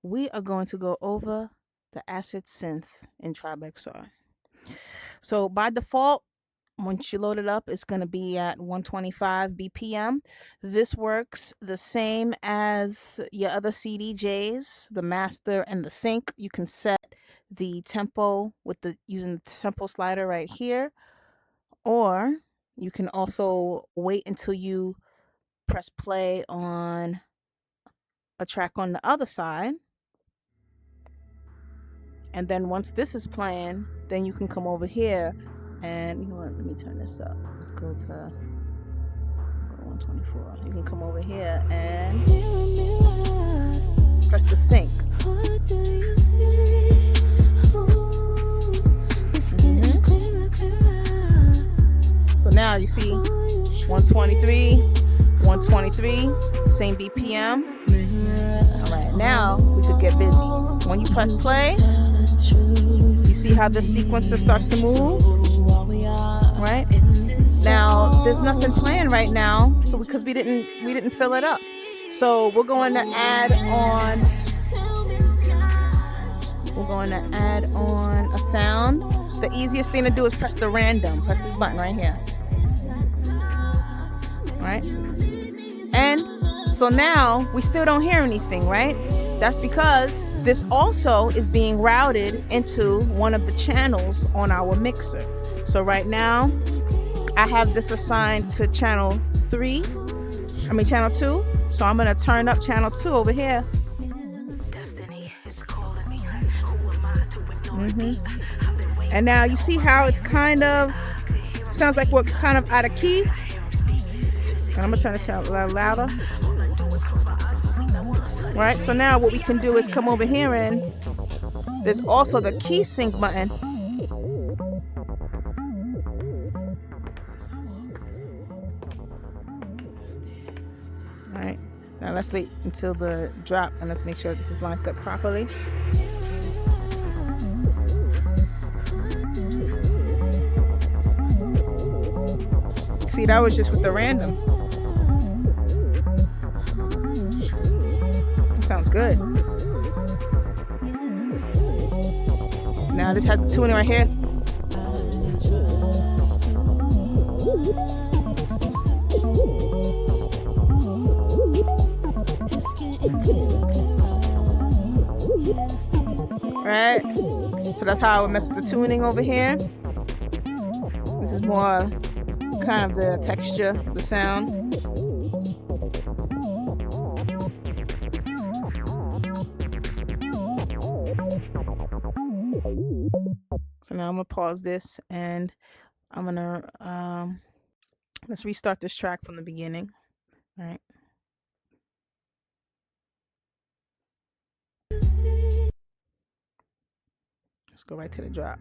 we are going to go over the acid synth in Tribexr. So by default, once you load it up, it's going to be at 125 BPM. This works the same as your other CDJs, the master and the sync. You can set the tempo with using the tempo slider right here, or you can also wait until you press play on a track on the other side. And then once this is playing, then you can come over here and, you know what, let me turn this up. Let's go to 124. You can come over here and press the sync. So now you see 123, 123, same BPM. All right, now we could get busy. When you press play, you see how this sequencer starts to move, right? Now there's nothing playing right now, so because we didn't fill it up. So we're going to add on a sound. The easiest thing to do is press the random. Press this button right here. Right? And so now we still don't hear anything, right? That's because this also is being routed into one of the channels on our mixer. So right now I have this assigned to channel 2. So I'm going to turn up channel 2 over here. And now you see how it's kind of sounds like we're kind of out of key. And I'm going to turn this out a little louder. Right, so now what we can do is come over here, and there's also the key sync button. All right, now let's wait until the drop and let's make sure this is lined up properly. See, that was just with the random. Sounds good. Now this has the tuning right here. Right? So that's how I would mess with the tuning over here. This is more kind of the texture, the sound. So now I'm gonna pause this and I'm gonna let's restart this track from the beginning. All right. Let's go right to the drop.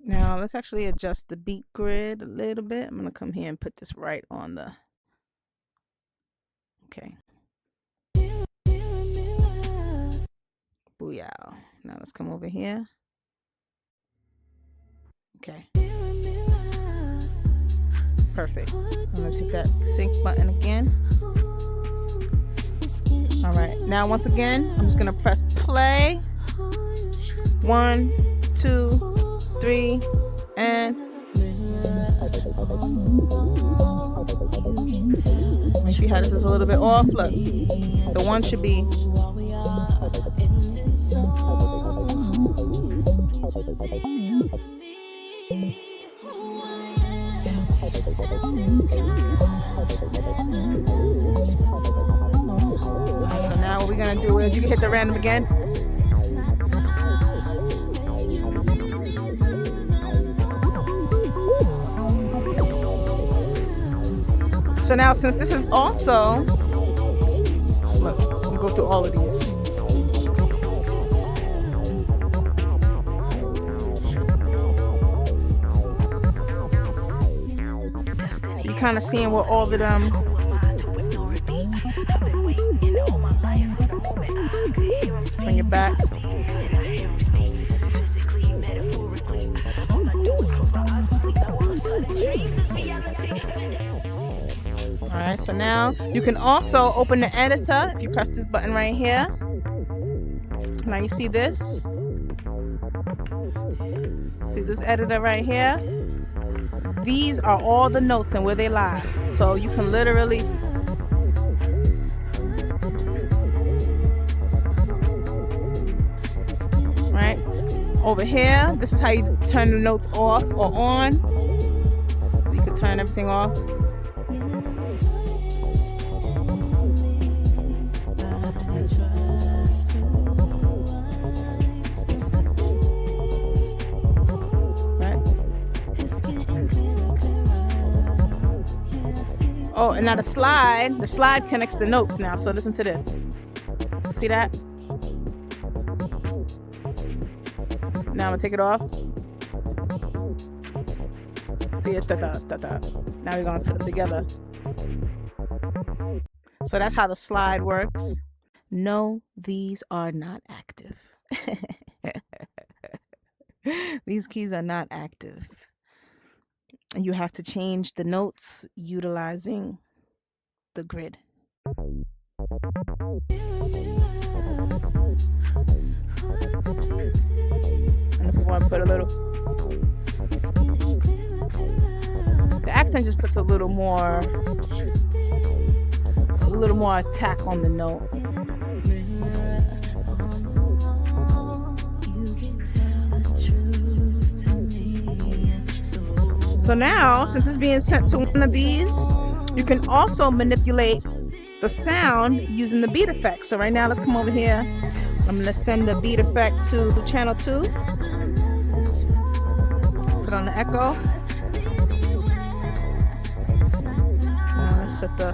Now let's actually adjust the beat grid a little bit. I'm gonna come here and put this right on the, okay. Booyah. Now let's come over here. Okay. Perfect. I'm gonna hit that sync button again. All right. Now once again, I'm just gonna press play. 1, 2, 3, and let me see how this is a little bit off. Look, the 1 should be. So now what we're gonna do is you can hit the random again. So now since this is also, look, we'll go through all of these. So you're kind of seeing where all of them. Bring it back. All Alright, so now you can also open the editor if you press this button right here. Now you see this? See this editor right here? These are all the notes and where they lie. So you can literally right over here, this is how you turn the notes off or on. So you can turn everything off. Oh, and now the slide connects the notes now. So listen to this. See that? Now I'm gonna take it off. See it? Now we're gonna put them together. So that's how the slide works. No, these are not active. These keys are not active. You have to change the notes utilizing the grid. And if we want to put a the accent just puts a little more attack on the note. So now, since it's being sent to one of these, you can also manipulate the sound using the beat effect. So right now, let's come over here. I'm gonna send the beat effect to channel 2. Put on the echo. Now let's set the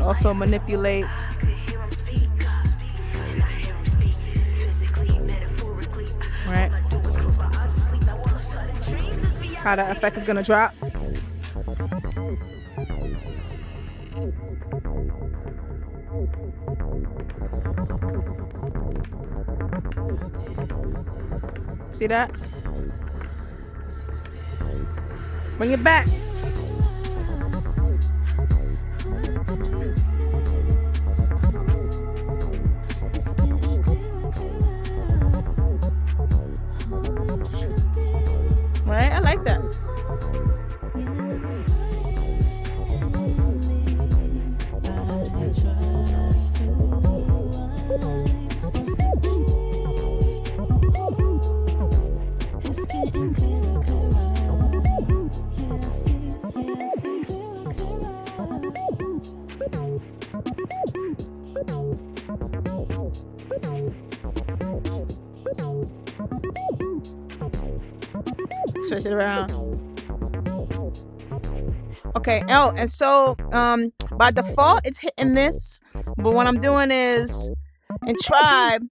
also manipulate right how that effect is going to drop. See that? Bring it back. Right? I like that. Switch it around. Okay. Oh, and so by default it's hitting this, but what I'm doing is in Tribe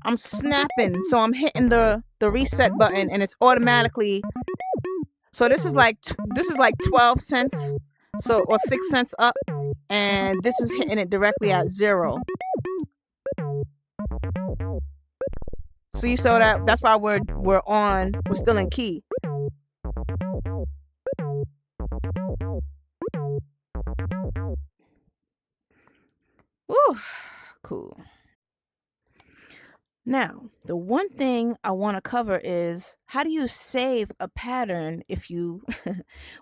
I'm snapping, so I'm hitting the reset button and it's automatically. So this is like 12 cents, so or 6 cents up, and this is hitting it directly at 0. So you saw that's why we're still in key. Woo, cool. Now, the one thing I want to cover is how do you save a pattern if you,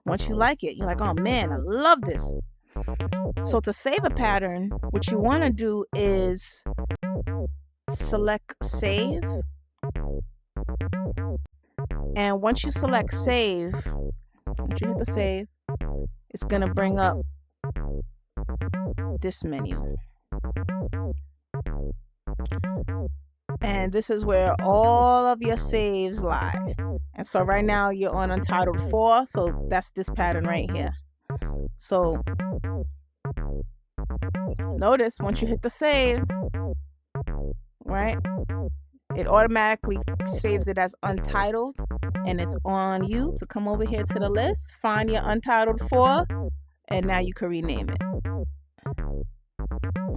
once you like it, you're like, oh man, I love this. So to save a pattern, what you want to do is select save. And once you select save, once you hit the save, it's going to bring up this menu. And this is where all of your saves lie. And so right now you're on Untitled 4, so that's this pattern right here. So notice once you hit the save, right? It automatically saves it as untitled, and it's on you to come over here to the list, find your Untitled 4, and now you can rename it. I'm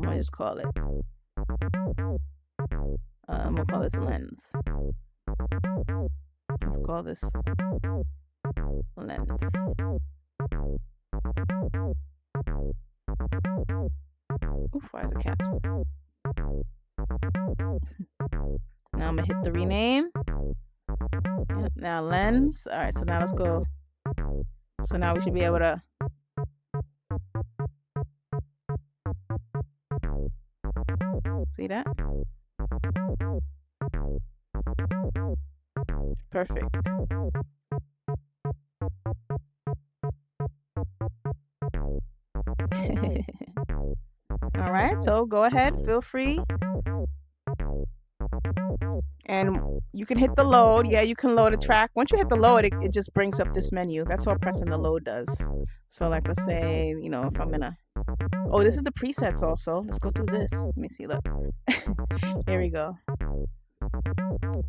gonna just call it. I'm gonna call this Lens. Let's call this Lens. Oof, why is it caps? Now I'm gonna hit the rename. Yep, now Lens. All right, so now let's go. So now we should be able to see that? Perfect. All right, so go ahead, feel free. And you can hit the load. Yeah, you can load a track. Once you hit the load, it just brings up this menu. That's all pressing the load does. So like, let's say, you know, if I'm gonna, oh, this is the presets also. Let's go through this. Let me see, look. Here we go.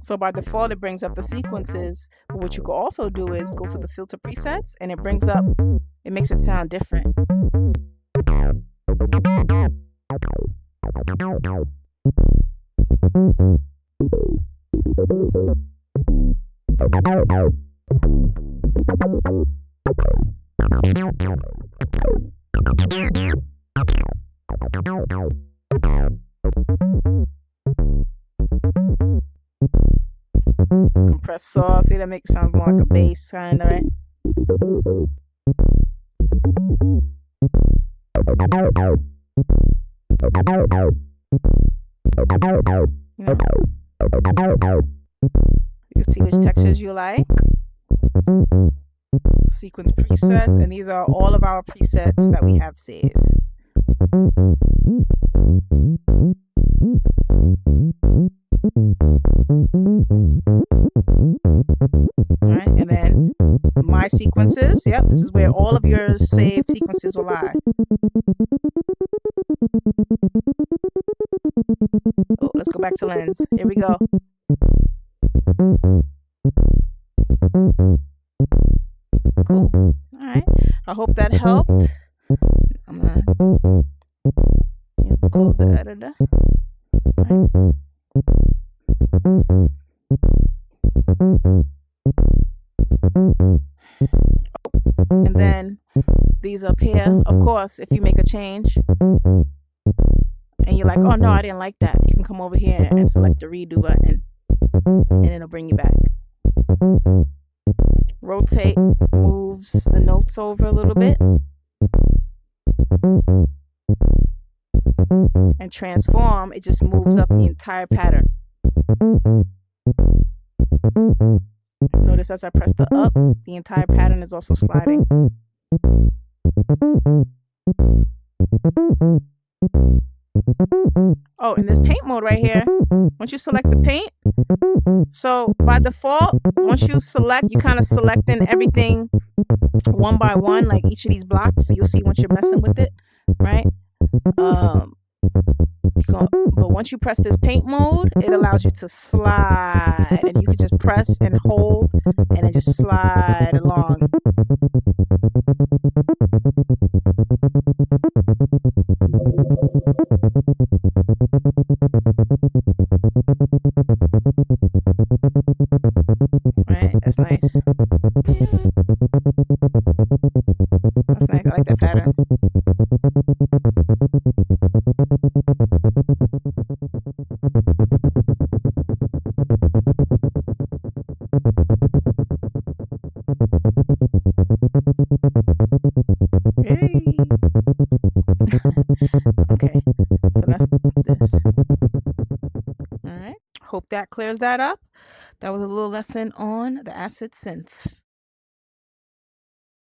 So by default, it brings up the sequences. But what you can also do is go to the filter presets, and it brings up, it makes it sound different. Compressed saw, see, that makes it sound more like a bass kind of, right? You know, you can see which textures you like. Sequence presets, and these are all of our presets that we have saved. Alright, and then my sequences. Yep, this is where all of your saved sequences will lie. Oh, let's go back to Lens. Here we go. Cool. Alright, I hope that helped. I'm gonna close the editor. Right. And then these up here, of course, if you make a change and you're like, oh no, I didn't like that, you can come over here and select the redo button, and it'll bring you back. Rotate moves the notes over a little bit. And transform, it just moves up the entire pattern. Notice as I press the up, the entire pattern is also sliding. Oh, in this paint mode right here, once you select the paint, so by default, once you select, you kind of select in everything one by one, like each of these blocks. You'll see once you're messing with it, right? But once you press this paint mode, it allows you to slide, and you can just press and hold and then just slide along. Right, that's nice. That's nice, I like that pattern. Hey. Okay, so that's this. All right, hope that clears that up. That was a little lesson on the Acid Synth.